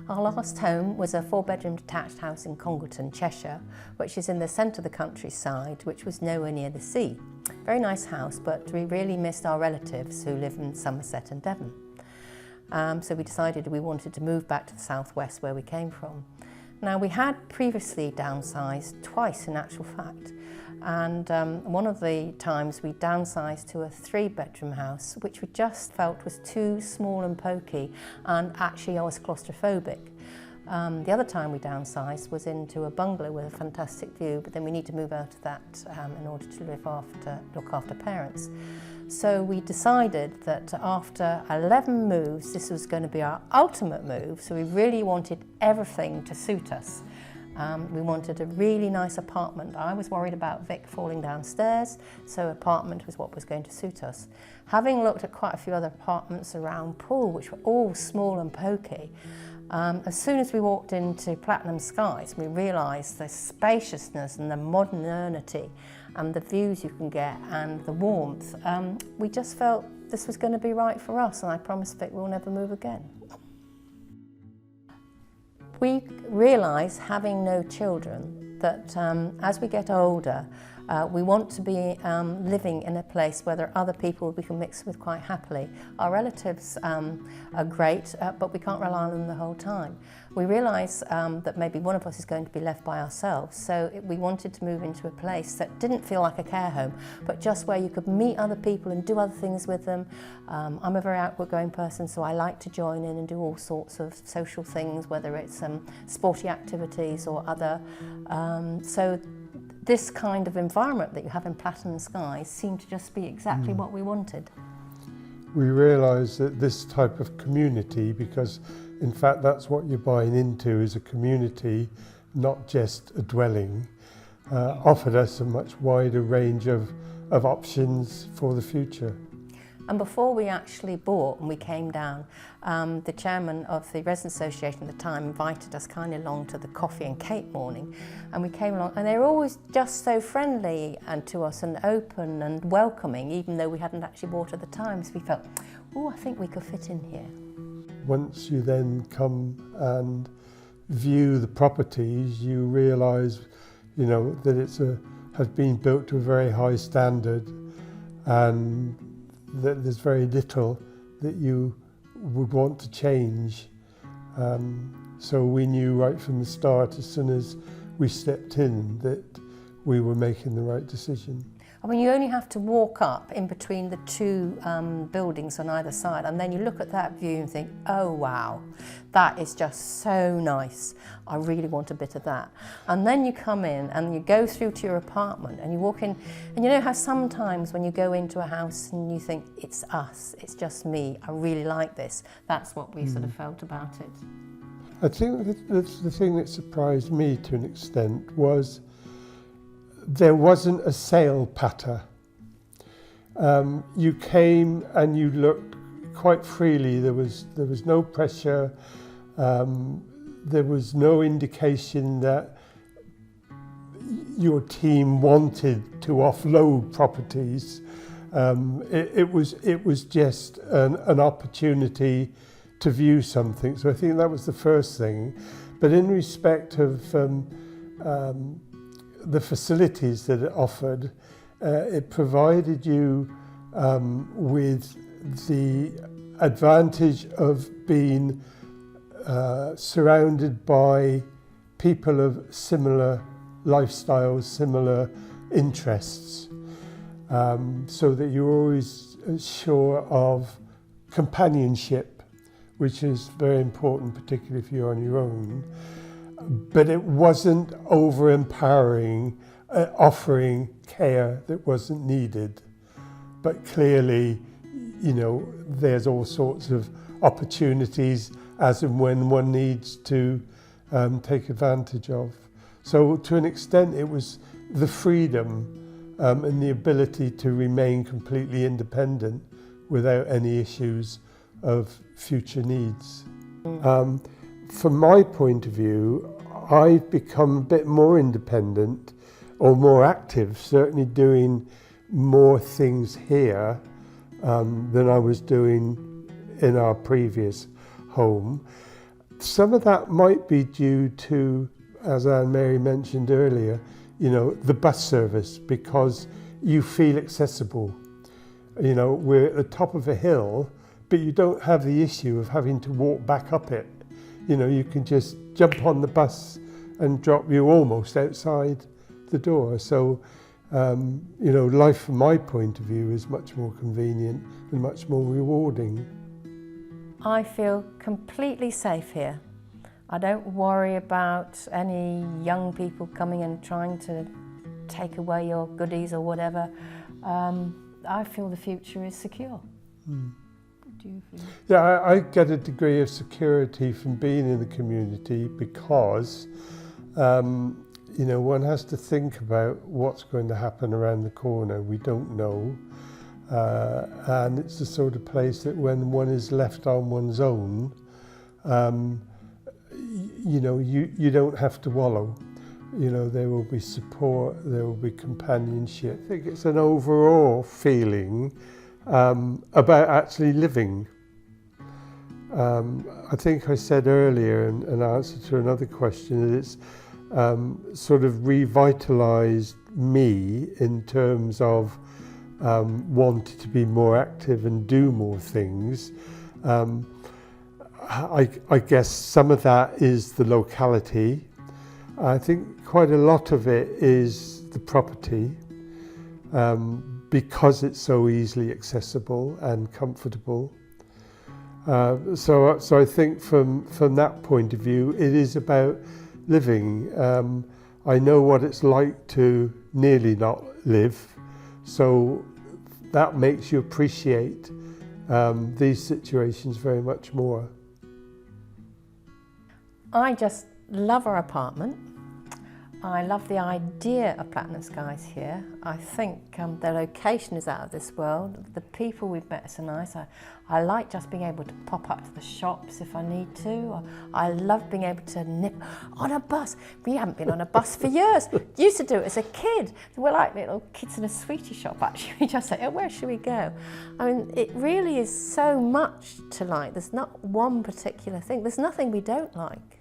Our last home was a 4-bedroom detached house in Congleton, Cheshire, which is in the centre of the countryside, which was nowhere near the sea. Very nice house, but we really missed our relatives who live in Somerset and Devon. So we decided we wanted to move back to the southwest where we came from. Now, we had previously downsized twice in actual fact, and one of the times we downsized to a 3-bedroom house, which we just felt was too small and pokey, and actually I was claustrophobic. The other time we downsized was into a bungalow with a fantastic view, but then we need to move out of that in order to look after parents. So we decided that after 11 moves, this was going to be our ultimate move, so we really wanted everything to suit us. We wanted a really nice apartment. I was worried about Vic falling downstairs, so apartment was what was going to suit us. Having looked at quite a few other apartments around Poole, which were all small and pokey, as soon as we walked into Platinum Skies, we realised the spaciousness and the modernity and the views you can get and the warmth. We just felt this was going to be right for us, and I promised Vic we'll never move again. We realise, having no children, that as we get older, we want to be living in a place where there are other people we can mix with quite happily. Our relatives are great, but we can't rely on them the whole time. We realise that maybe one of us is going to be left by ourselves, so we wanted to move into a place that didn't feel like a care home, but just where you could meet other people and do other things with them. I'm a very outgoing person, so I like to join in and do all sorts of social things, whether it's sporty activities or other. So this kind of environment that you have in Platinum Skies seemed to just be exactly what we wanted. We realised that this type of community, because in fact that's what you're buying into, is a community, not just a dwelling, offered us a much wider range of options for the future. And before we actually bought and we came down, the chairman of the Residents Association at the time invited us kindly along to the coffee and cake morning, and we came along, and they were always just so friendly and to us and open and welcoming, even though we hadn't actually bought at the time. So we felt, oh, I think we could fit in here. Once you then come and view the properties, you realise, you know, that has been built to a very high standard, and that there's very little that you would want to change. So we knew right from the start, as soon as we stepped in, that we were making the right decision. I mean, you only have to walk up in between the two buildings on either side, and then you look at that view and think, oh wow, that is just so nice. I really want a bit of that. And then you come in and you go through to your apartment and you walk in, and you know how sometimes when you go into a house and you think, it's us, it's just me, I really like this. That's what we sort of felt about it. I think the thing that surprised me to an extent was there wasn't a sale patter. You came and you looked quite freely. There was no pressure. There was no indication that your team wanted to offload properties. It was just an opportunity to view something. So I think that was the first thing. But in respect of the facilities that it offered, it provided you with the advantage of being surrounded by people of similar lifestyles, similar interests, so that you're always sure of companionship, which is very important, particularly if you're on your own. But it wasn't over-empowering, offering care that wasn't needed. But clearly, you know, there's all sorts of opportunities as and when one needs to take advantage of. So to an extent, it was the freedom and the ability to remain completely independent without any issues of future needs. From my point of view, I've become a bit more independent or more active, certainly doing more things here than I was doing in our previous home. some of that might be due to, as Anne Mary mentioned earlier, you know, the bus service, because you feel accessible. You know, we're at the top of a hill, but you don't have the issue of having to walk back up it. You know, you can just jump on the bus and drop you almost outside the door. So, you know, life from my point of view is much more convenient and much more rewarding. I feel completely safe here. I don't worry about any young people coming and trying to take away your goodies or whatever. I feel the future is secure. Do you feel? Yeah, I get a degree of security from being in the community because, you know, one has to think about what's going to happen around the corner. We don't know. And it's the sort of place that when one is left on one's own, you know, you don't have to wallow. You know, there will be support, there will be companionship. I think it's an overall feeling about actually living. I think I said earlier in answer to another question that it's sort of revitalised me in terms of wanting to be more active and do more things. I guess some of that is the locality. I think quite a lot of it is the property, because it's so easily accessible and comfortable. So I think from that point of view, it is about living. I know what it's like to nearly not live, so that makes you appreciate these situations very much more. I just love our apartment. I love the idea of Platinum Skies here. I think the location is out of this world. The people we've met are so nice. I like just being able to pop up to the shops if I need to. I love being able to nip on a bus. We haven't been on a bus for years. Used to do it as a kid. We're like little kids in a sweetie shop, actually. We just say, oh, where should we go? I mean, it really is so much to like. There's not one particular thing. There's nothing we don't like.